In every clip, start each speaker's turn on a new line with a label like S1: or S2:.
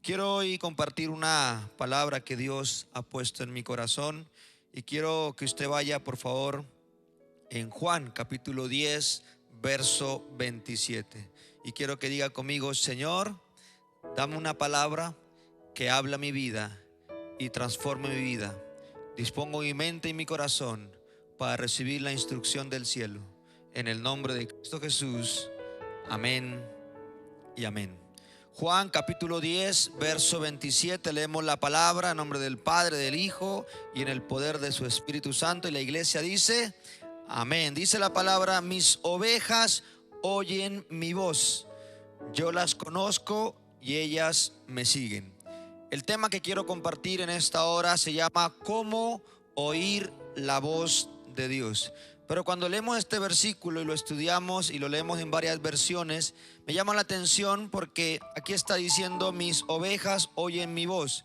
S1: Quiero hoy compartir una palabra que Dios ha puesto en mi corazón y quiero que usted vaya, por favor, en Juan capítulo 10, verso 27. Y quiero que diga conmigo: Señor, dame una palabra que habla mi vida y transforme mi vida. Dispongo mi mente y mi corazón para recibir la instrucción del cielo. En el nombre de Cristo Jesús. Amén y amén. Juan capítulo 10, verso 27, leemos la palabra en nombre del Padre, del Hijo y en el poder de su Espíritu Santo. Y la iglesia dice: amén. Dice la palabra: mis ovejas oyen mi voz, yo las conozco y ellas me siguen. El tema que quiero compartir en esta hora se llama ¿cómo oír la voz de Dios? Pero cuando leemos este versículo y lo estudiamos y lo leemos en varias versiones, me llama la atención porque aquí está diciendo: mis ovejas oyen mi voz.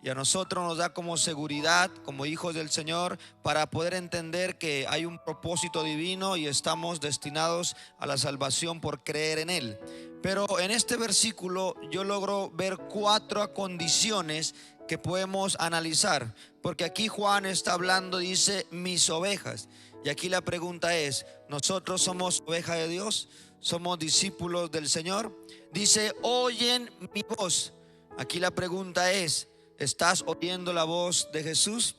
S1: Y a nosotros nos da como seguridad, como hijos del Señor, para poder entender que hay un propósito divino y estamos destinados a la salvación por creer en Él. Pero en este versículo yo logro ver 4 condiciones que podemos analizar, porque aquí Juan está hablando, dice mis ovejas. Y aquí la pregunta es: ¿nosotros somos ovejas de Dios? ¿Somos discípulos del Señor? Dice: oyen mi voz. Aquí la pregunta es: ¿estás oyendo la voz de Jesús?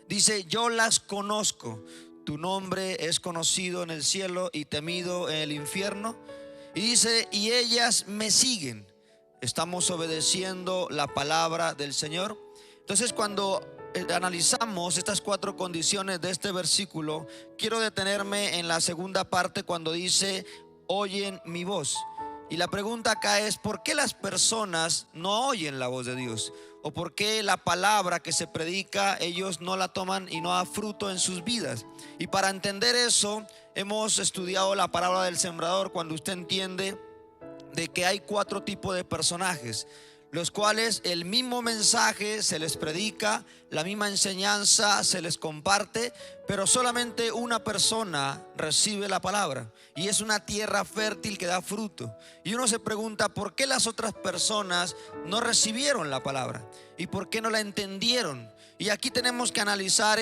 S1: Dice: yo las conozco. Tu nombre es conocido en el cielo y temido en el infierno. Y dice: y ellas me siguen. ¿Estamos obedeciendo la palabra del Señor? Entonces, cuando analizamos estas 4 condiciones de este versículo, quiero detenerme en la segunda parte cuando dice oyen mi voz. Y la pregunta acá es: ¿por qué las personas no oyen la voz de Dios? ¿O por qué la palabra que se predica ellos no la toman y no da fruto en sus vidas? Y para entender eso hemos estudiado la parábola del sembrador, cuando usted entiende de que hay 4 tipos de personajes, los cuales el mismo mensaje se les predica, la misma enseñanza se les comparte, pero solamente una persona recibe la palabra, y es una tierra fértil que da fruto. Y uno se pregunta: ¿por qué las otras personas no recibieron la palabra? ¿Y por qué no la entendieron? Y aquí tenemos que analizar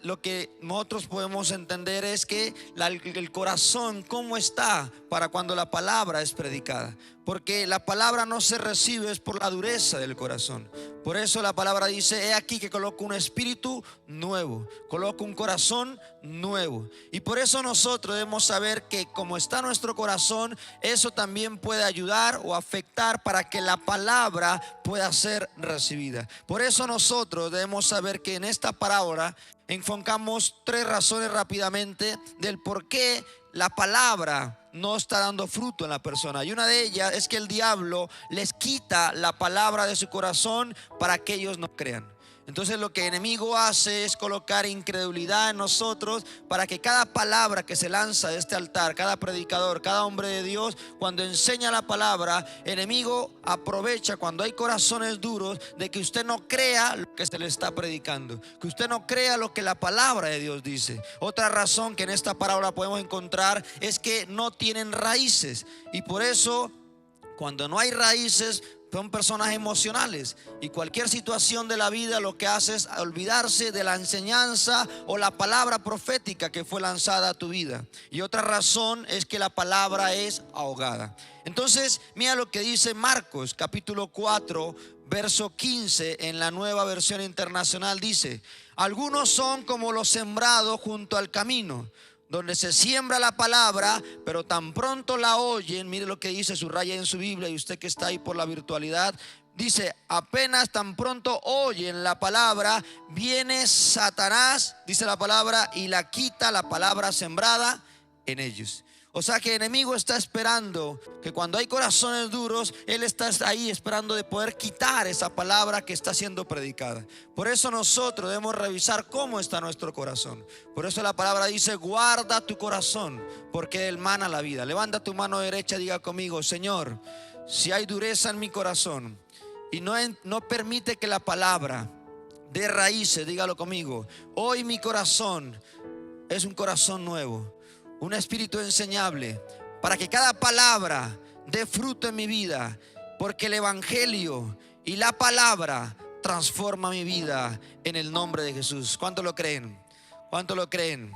S1: lo que nosotros podemos entender es que el corazón, cómo está para cuando la palabra es predicada. Porque la palabra no se recibe es por la dureza del corazón. Por eso la palabra dice: he aquí que coloco un espíritu nuevo, coloco un corazón nuevo. Y por eso nosotros debemos saber que como está nuestro corazón, eso también puede ayudar o afectar para que la palabra pueda ser recibida. Por eso nosotros debemos saber que en esta parábola enfocamos 3 razones rápidamente del por qué la palabra no está dando fruto en la persona. Y una de ellas es que el diablo les quita la palabra de su corazón para que ellos no crean. Entonces lo que el enemigo hace es colocar incredulidad en nosotros para que cada palabra que se lanza de este altar, cada predicador, cada hombre de Dios, cuando enseña la palabra, el enemigo aprovecha cuando hay corazones duros de que usted no crea lo que se le está predicando, que usted no crea lo que la palabra de Dios dice. Otra razón que en esta parábola podemos encontrar es que no tienen raíces, y por eso cuando no hay raíces son personas emocionales, y cualquier situación de la vida lo que hace es olvidarse de la enseñanza o la palabra profética que fue lanzada a tu vida. Y otra razón es que la palabra es ahogada. Entonces mira lo que dice Marcos capítulo 4 verso 15 en la Nueva Versión Internacional. Dice: algunos son como los sembrados junto al camino, donde se siembra la palabra, pero tan pronto la oyen. Mire lo que dice, subraya en su Biblia, y usted que está ahí por la virtualidad, dice: apenas tan pronto oyen la palabra, viene Satanás, dice la palabra, y la quita la palabra sembrada en ellos. O sea que el enemigo está esperando que cuando hay corazones duros, él está ahí esperando de poder quitar esa palabra que está siendo predicada. Por eso nosotros debemos revisar cómo está nuestro corazón. Por eso la palabra dice: guarda tu corazón, porque él mana la vida. Levanta tu mano derecha, diga conmigo: Señor, si hay dureza en mi corazón y no permite que la palabra dé raíces, dígalo conmigo: hoy mi corazón es un corazón nuevo, un espíritu enseñable, para que cada palabra dé fruto en mi vida porque el evangelio y la palabra transforma mi vida en el nombre de Jesús. ¿Cuánto lo creen? ¿Cuánto lo creen?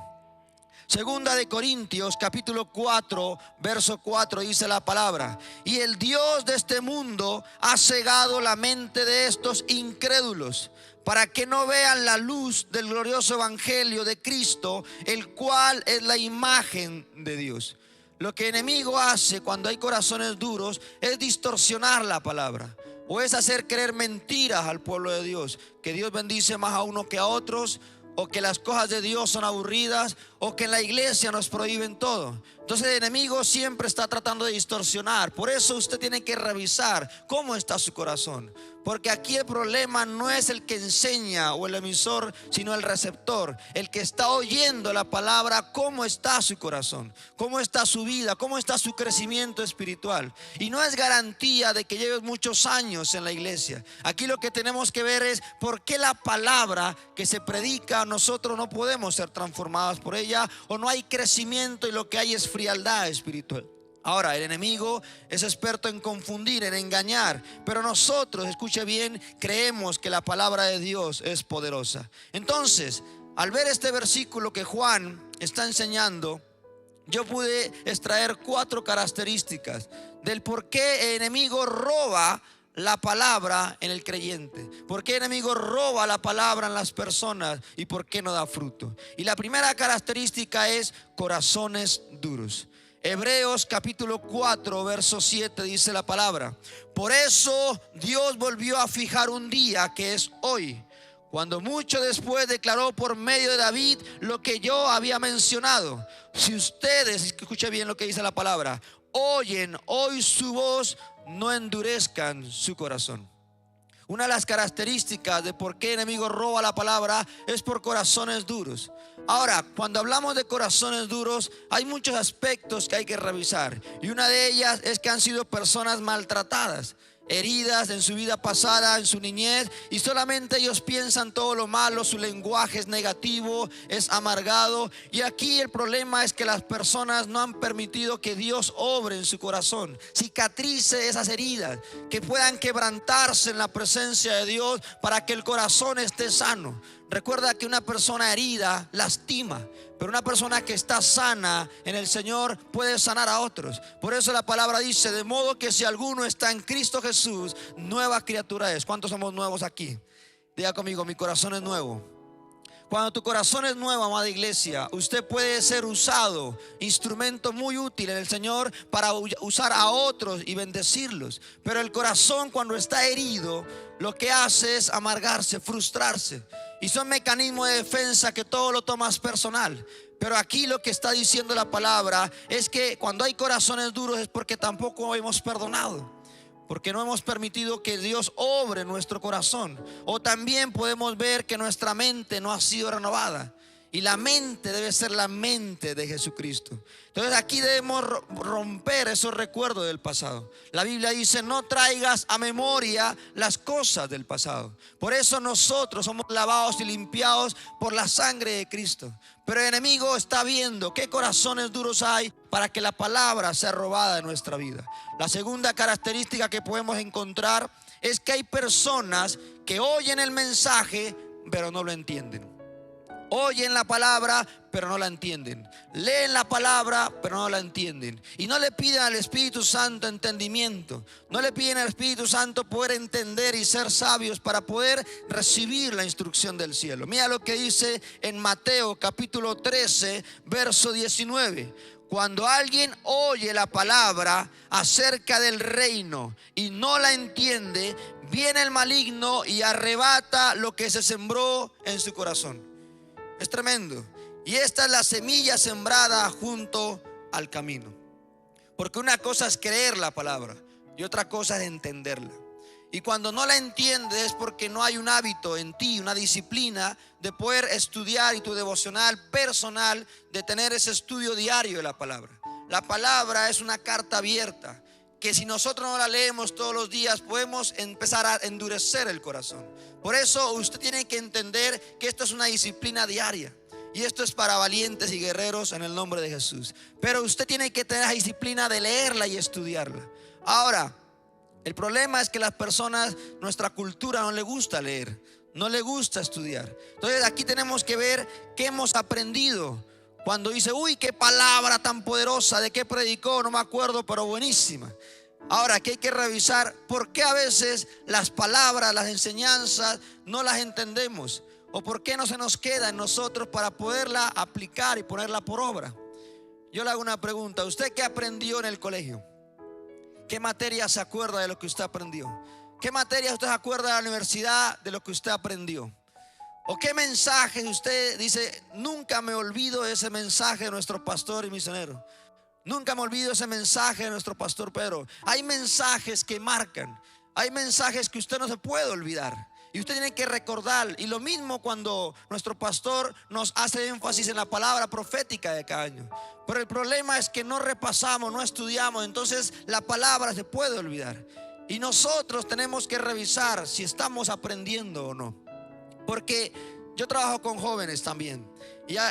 S1: Segunda de Corintios capítulo 4 verso 4 dice la palabra: y el Dios de este mundo ha cegado la mente de estos incrédulos, para que no vean la luz del glorioso evangelio de Cristo, el cual es la imagen de Dios. Lo que el enemigo hace cuando hay corazones duros es distorsionar la palabra, o es hacer creer mentiras al pueblo de Dios, que Dios bendice más a uno que a otros, o que las cosas de Dios son aburridas, o que en la iglesia nos prohíben todo. Entonces el enemigo siempre está tratando de distorsionar. Por eso usted tiene que revisar cómo está su corazón, porque aquí el problema no es el que enseña o el emisor, sino el receptor, el que está oyendo la palabra. Cómo está su corazón, cómo está su vida, cómo está su crecimiento espiritual. Y no es garantía de que lleves muchos años en la iglesia. Aquí lo que tenemos que ver es por qué la palabra que se predica, nosotros no podemos ser transformados por ella, o no hay crecimiento, y lo que hay es frialdad espiritual. Ahora, el enemigo es experto en confundir, en engañar, pero nosotros, escuche bien, creemos que la palabra de Dios es poderosa. Entonces, al ver este versículo que Juan está enseñando, yo pude extraer 4 características del por qué el enemigo roba la palabra en el creyente, por qué el enemigo roba la palabra en las personas y por qué no da fruto. Y la primera característica es corazones duros. Hebreos capítulo 4 verso 7 dice la palabra: por eso Dios volvió a fijar un día, que es hoy, cuando mucho después declaró por medio de David lo que yo había mencionado. Si ustedes, escuchen bien lo que dice la palabra, oyen hoy su voz, no endurezcan su corazón. Una de las características de por qué el enemigo roba la palabra es por corazones duros. Ahora, cuando hablamos de corazones duros, hay muchos aspectos que hay que revisar, y una de ellas es que han sido personas maltratadas, heridas en su vida pasada, en su niñez, y solamente ellos piensan todo lo malo. Su lenguaje es negativo, es amargado. Y aquí el problema es que las personas no han permitido que Dios obre en su corazón, cicatrice esas heridas, que puedan quebrantarse en la presencia de Dios para que el corazón esté sano. Recuerda que una persona herida lastima, pero una persona que está sana en el Señor puede sanar a otros. Por eso la palabra dice: de modo que si alguno está en Cristo Jesús, nueva criatura es. ¿Cuántos somos nuevos aquí? Diga conmigo: mi corazón es nuevo. Cuando tu corazón es nuevo, amada iglesia, usted puede ser usado, instrumento muy útil en el Señor para usar a otros y bendecirlos. Pero el corazón, cuando está herido, lo que hace es amargarse, frustrarse, y son mecanismos de defensa que todo lo tomas personal. Pero aquí lo que está diciendo la palabra es que cuando hay corazones duros es porque tampoco hemos perdonado, porque no hemos permitido que Dios obre en nuestro corazón. O también podemos ver que nuestra mente no ha sido renovada, y la mente debe ser la mente de Jesucristo. Entonces aquí debemos romper esos recuerdos del pasado. La Biblia dice: no traigas a memoria las cosas del pasado. Por eso nosotros somos lavados y limpiados por la sangre de Cristo. Pero el enemigo está viendo qué corazones duros hay para que la palabra sea robada de nuestra vida. La segunda característica que podemos encontrar es que hay personas que oyen el mensaje pero no lo entienden. Oyen la palabra pero no la entienden. Leen la palabra pero no la entienden. Y no le piden al Espíritu Santo entendimiento. No le piden al Espíritu Santo poder entender y ser sabios para poder recibir la instrucción del cielo. Mira lo que dice en Mateo capítulo 13 verso 19. Cuando alguien oye la palabra acerca del reino y no la entiende, viene el maligno y arrebata lo que se sembró en su corazón. Es tremendo. Y esta es la semilla sembrada junto al camino. Porque una cosa es creer la palabra y otra cosa es entenderla. Y cuando no la entiendes es porque no hay un hábito en ti, una disciplina de poder estudiar, y tu devocional personal de tener ese estudio diario de la palabra. La palabra es una carta abierta que si nosotros no la leemos todos los días podemos empezar a endurecer el corazón. Por eso usted tiene que entender que esto es una disciplina diaria, y esto es para valientes y guerreros en el nombre de Jesús. Pero usted tiene que tener la disciplina de leerla y estudiarla. Ahora, El problema es que las personas, nuestra cultura no le gusta leer, no le gusta estudiar. Entonces aquí tenemos que ver qué hemos aprendido. Cuando dice, uy, qué palabra tan poderosa, de qué predicó, no me acuerdo, pero buenísima. Ahora, aquí hay que revisar por qué a veces las palabras, las enseñanzas no las entendemos, o por qué no se nos queda en nosotros para poderla aplicar y ponerla por obra. Yo le hago una pregunta: ¿usted qué aprendió en el colegio? ¿Qué materia se acuerda de lo que usted aprendió? ¿Qué materia usted se acuerda de la universidad de lo que usted aprendió? ¿O qué mensaje usted dice, nunca me olvido de ese mensaje de nuestro pastor y misionero? Nunca me olvido ese mensaje de nuestro pastor Pedro. Hay mensajes que marcan, hay mensajes que usted no se puede olvidar y usted tiene que recordar. Y lo mismo cuando nuestro pastor nos hace énfasis en la palabra profética de cada año. Pero el problema es que no repasamos, no estudiamos, entonces la palabra se puede olvidar. Y nosotros tenemos que revisar si estamos aprendiendo o no. Porque yo trabajo con jóvenes también.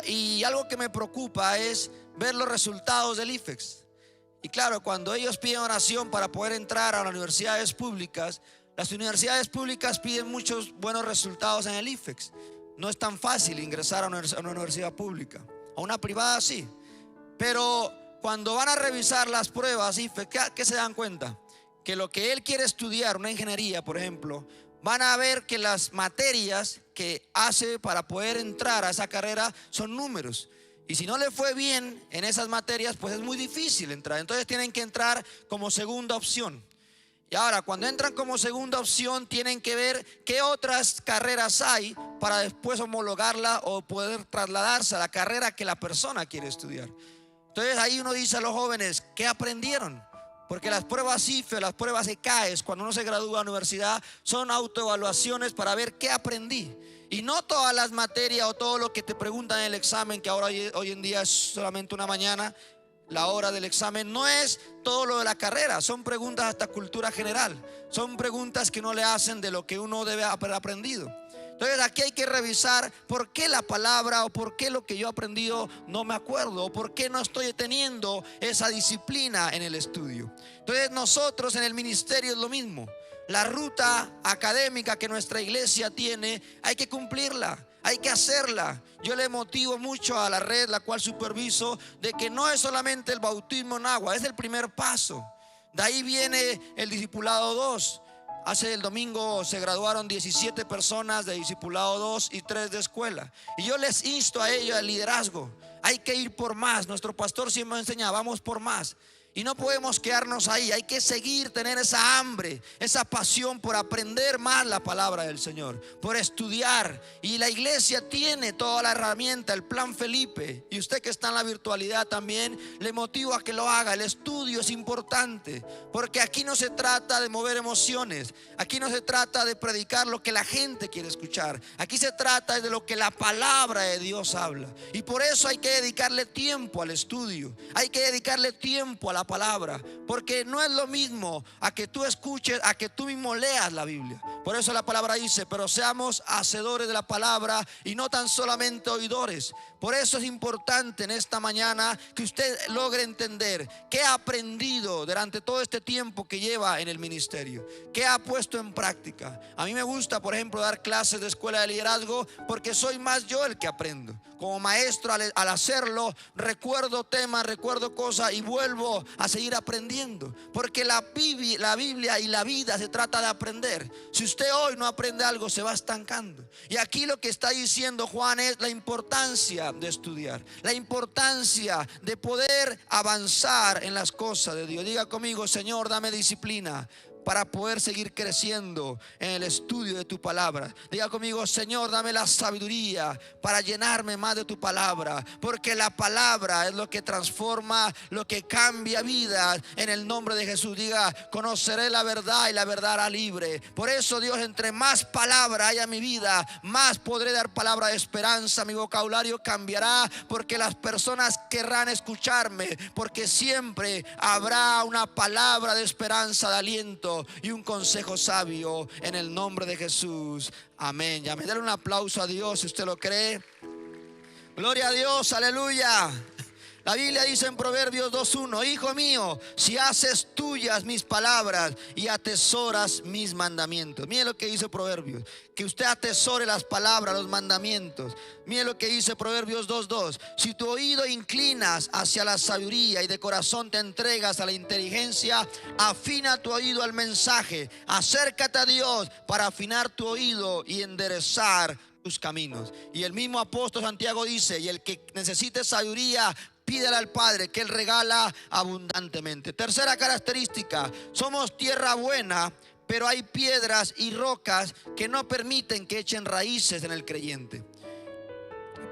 S1: Y algo que me preocupa es ver los resultados del IFEX. Y claro, cuando ellos piden oración para poder entrar a las universidades públicas, las universidades públicas piden muchos buenos resultados en el IFEX. No es tan fácil ingresar a una universidad pública. A una privada sí. Pero cuando van a revisar las pruebas IFEX, ¿qué se dan cuenta? Que lo que él quiere estudiar, una ingeniería por ejemplo, van a ver que las materias que hace para poder entrar a esa carrera son números. Y si no le fue bien en esas materias, pues es muy difícil entrar. Entonces tienen que entrar como segunda opción. Y ahora, cuando entran como segunda opción, tienen que ver qué otras carreras hay para después homologarla o poder trasladarse a la carrera que la persona quiere estudiar. Entonces ahí uno dice a los jóvenes, ¿qué aprendieron? Porque las pruebas IFE, las pruebas ECAES, cuando uno se gradúa de la universidad, son autoevaluaciones para ver qué aprendí. Y no todas las materias o todo lo que te preguntan en el examen, que ahora hoy en día es solamente una mañana, la hora del examen, no es todo lo de la carrera. Son preguntas hasta cultura general. Son preguntas que no le hacen de lo que uno debe haber aprendido. Entonces aquí hay que revisar por qué la palabra o por qué lo que yo he aprendido no me acuerdo, o por qué no estoy teniendo esa disciplina en el estudio. Entonces nosotros en el ministerio es lo mismo. La ruta académica que nuestra iglesia tiene, hay que cumplirla, hay que hacerla. Yo le motivo mucho a la red, la cual superviso, de que no es solamente el bautismo en agua, es el primer paso. De ahí viene el discipulado 2. Hace el domingo se graduaron 17 personas de discipulado 2 y 3 de escuela. Y yo les insto a ellos al liderazgo. Hay que ir por más. Nuestro pastor siempre enseña, vamos por más. Y no podemos quedarnos ahí. Hay que seguir, tener esa hambre, esa pasión por aprender más la palabra del Señor, por estudiar. Y la iglesia tiene toda la herramienta, el plan Felipe. Y usted que está en la virtualidad también, le motivo a que lo haga. El estudio es importante, porque aquí no se trata de mover emociones. Aquí no se trata de predicar lo que la gente quiere escuchar. Aquí se trata de lo que la palabra de Dios habla. Y por eso hay que dedicarle tiempo al estudio. Hay que dedicarle tiempo a la palabra, porque no es lo mismo a que tú escuches, a que tú mismo leas la Biblia. Por eso la palabra dice, pero seamos hacedores de la palabra y no tan solamente oidores. Por eso es importante en esta mañana que usted logre entender qué ha aprendido durante todo este tiempo que lleva en el ministerio, qué ha puesto en práctica. A mí me gusta, por ejemplo, dar clases de escuela de liderazgo, porque soy más yo el que aprendo. Como maestro, al hacerlo, recuerdo temas, recuerdo cosas y vuelvo a seguir aprendiendo. Porque la Biblia y la vida se trata de aprender. Si usted hoy no aprende algo, se va estancando. Y aquí lo que está diciendo Juan es la importancia de estudiar, la importancia de poder avanzar en las cosas de Dios. Diga conmigo, Señor, dame disciplina para poder seguir creciendo en el estudio de tu palabra. Diga conmigo, Señor, dame la sabiduría para llenarme más de tu palabra, porque la palabra es lo que transforma, lo que cambia vidas. En el nombre de Jesús, diga, conoceré la verdad y la verdad hará libre. Por eso, Dios, entre más palabra haya en mi vida, más podré dar palabra de esperanza. Mi vocabulario cambiará, porque las personas querrán escucharme, porque siempre habrá una palabra de esperanza, de aliento y un consejo sabio en el nombre de Jesús. Amén. Ya me dale un aplauso a Dios si usted lo cree. Gloria a Dios, aleluya. La Biblia dice en Proverbios 2:1: hijo mío, si haces tuyas mis palabras y atesoras mis mandamientos. Mire lo que dice Proverbios, que usted atesore las palabras, los mandamientos. Mire lo que dice Proverbios 2:2: si tu oído inclinas hacia la sabiduría y de corazón te entregas a la inteligencia, afina tu oído al mensaje, acércate a Dios para afinar tu oído y enderezar tus caminos. Y el mismo apóstol Santiago dice: y el que necesite sabiduría, pídele al Padre, que Él regala abundantemente. Tercera característica: somos tierra buena, pero hay piedras y rocas que no permiten que echen raíces en el creyente.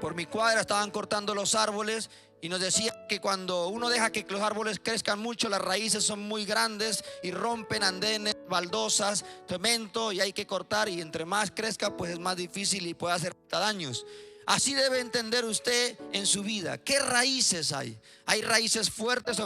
S1: Por mi cuadra estaban cortando los árboles y nos decía que cuando uno deja que los árboles crezcan mucho, las raíces son muy grandes y rompen andenes, baldosas, cemento, y hay que cortar, y entre más crezca pues es más difícil y puede hacer daños. Así debe entender usted en su vida. ¿Qué raíces hay? Hay raíces fuertes.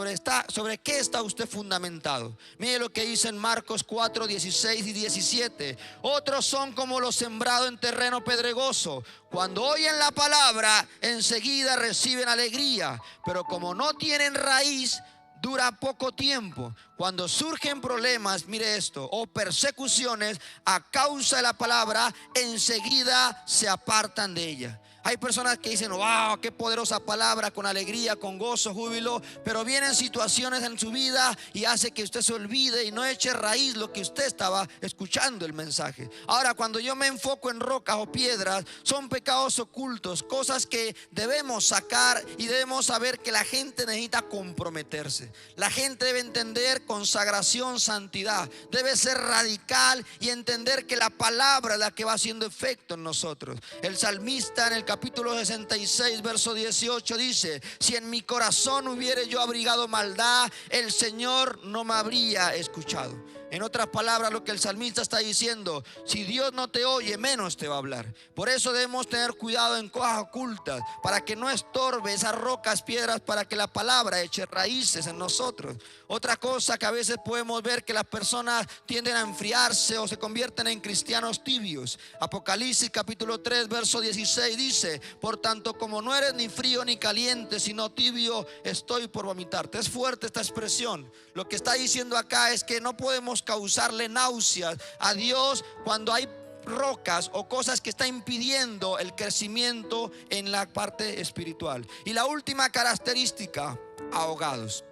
S1: ¿Sobre qué está usted fundamentado? Mire lo que dice en Marcos 4, 16 y 17. Otros son como los sembrados en terreno pedregoso. Cuando oyen la palabra, enseguida reciben alegría, pero como no tienen raíz, dura poco tiempo. Cuando surgen problemas, mire esto, o persecuciones a causa de la palabra, enseguida se apartan de ella. Hay personas que dicen: wow, qué poderosa palabra, con alegría, con gozo, júbilo, pero vienen situaciones en su vida y hace que usted se olvide y no eche raíz lo que usted estaba escuchando el mensaje. Ahora, cuando yo me enfoco en rocas o piedras, son pecados ocultos, cosas que debemos sacar, y debemos saber que la gente necesita comprometerse. La gente debe entender consagración, santidad, debe ser radical y entender que la palabra es la que va haciendo efecto en nosotros. El salmista en el capítulo 66 verso 18 dice: si en mi corazón hubiere yo abrigado maldad, el Señor no me habría escuchado. En otras palabras, lo que el salmista está diciendo: si Dios no te oye, menos te va a hablar. Por eso debemos tener cuidado en cosas ocultas, para que no estorbe esas rocas, piedras, para que la palabra eche raíces en nosotros. Otra cosa que a veces podemos ver, que las personas tienden a enfriarse o se convierten en cristianos tibios. Apocalipsis capítulo 3 verso 16 dice: por tanto, como no eres ni frío ni caliente, sino tibio, estoy por vomitarte. Es fuerte esta expresión. Lo que está diciendo acá es que no podemos causarle náuseas a Dios cuando hay rocas o cosas que están impidiendo el crecimiento en la parte espiritual. Y la última característica: ahogados.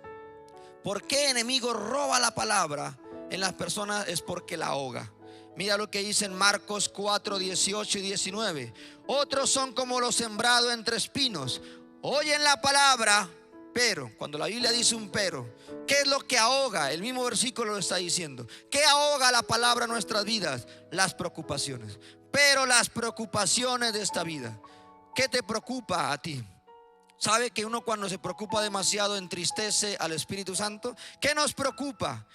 S1: ¿Por qué enemigo roba la palabra en las personas? Es porque la ahoga. Mira lo que dice en Marcos 4, 18 y 19. Otros son como los sembrados entre espinos. Oyen la palabra, pero, cuando la Biblia dice un pero, ¿qué es lo que ahoga? El mismo versículo lo está diciendo. ¿Qué ahoga la palabra en nuestras vidas? Las preocupaciones. Pero las preocupaciones de esta vida. ¿Qué te preocupa a ti? ¿Sabe que uno cuando se preocupa demasiado entristece al Espíritu Santo? ¿Qué nos preocupa?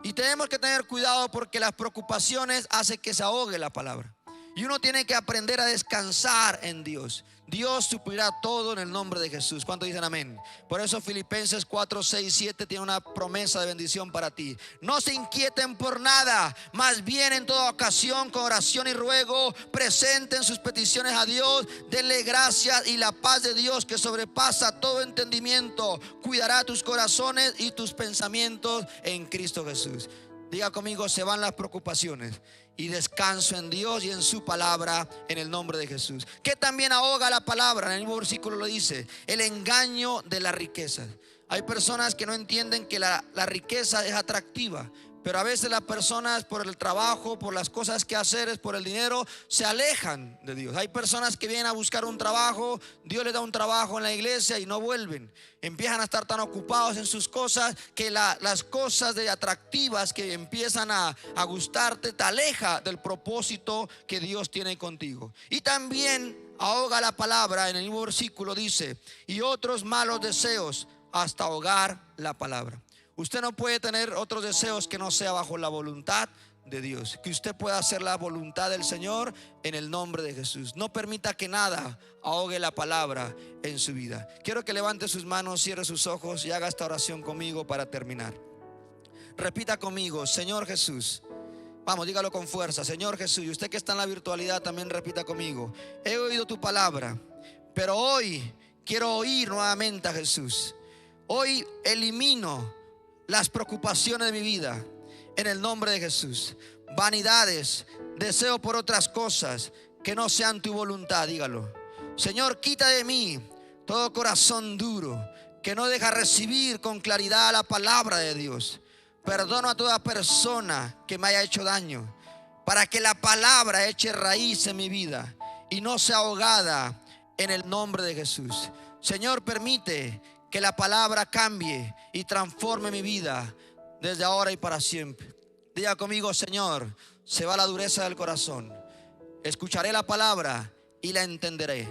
S1: Y tenemos que tener cuidado, porque las preocupaciones hacen que se ahogue la palabra. Y uno tiene que aprender a descansar en Dios. Dios suplirá todo en el nombre de Jesús. ¿Cuántos dicen amén? Por eso Filipenses 4, 6, 7 tiene una promesa de bendición para ti. No se inquieten por nada, más bien en toda ocasión, con oración y ruego, presenten sus peticiones a Dios. Denle gracias, y la paz de Dios, que sobrepasa todo entendimiento, cuidará tus corazones y tus pensamientos en Cristo Jesús. Diga conmigo: se van las preocupaciones y descanso en Dios y en su palabra, en el nombre de Jesús. Que también ahoga la palabra, en el mismo versículo lo dice: el engaño de las riquezas. Hay personas que no entienden que la riqueza es atractiva, pero a veces las personas, por el trabajo, por las cosas que hacer, por el dinero, se alejan de Dios. Hay personas que vienen a buscar un trabajo, Dios les da un trabajo en la iglesia y no vuelven. Empiezan a estar tan ocupados en sus cosas que las cosas atractivas que empiezan a gustarte te aleja del propósito que Dios tiene contigo. Y también ahoga la palabra, en el mismo versículo dice: y otros malos deseos, hasta ahogar la palabra. Usted no puede tener otros deseos que no sea bajo la voluntad de Dios. Que usted pueda hacer la voluntad del Señor en el nombre de Jesús. No permita que nada ahogue la palabra en su vida. Quiero que levante sus manos, cierre sus ojos y haga esta oración conmigo para terminar. Repita conmigo: Señor Jesús. Vamos, dígalo con fuerza: Señor Jesús. Y usted que está en la virtualidad también repita conmigo: he oído tu palabra, pero hoy quiero oír nuevamente a Jesús. Hoy elimino las preocupaciones de mi vida en el nombre de Jesús. Vanidades, deseo por otras cosas que no sean tu voluntad. Dígalo. Señor, quita de mí todo corazón duro que no deja recibir con claridad la palabra de Dios. Perdono a toda persona que me haya hecho daño, para que la palabra eche raíz en mi vida y no sea ahogada en el nombre de Jesús. Señor, permite que la palabra cambie y transforme mi vida desde ahora y para siempre. Diga conmigo: Señor, se va la dureza del corazón. Escucharé la palabra y la entenderé.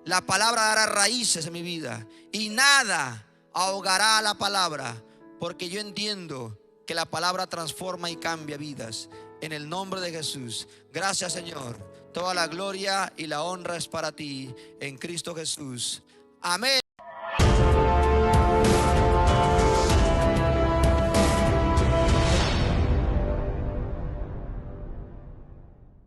S1: La palabra dará raíces en mi vida y nada ahogará la palabra, porque yo entiendo que la palabra transforma y cambia vidas. En el nombre de Jesús. Gracias, Señor. Toda la gloria y la honra es para ti en Cristo Jesús. Amén.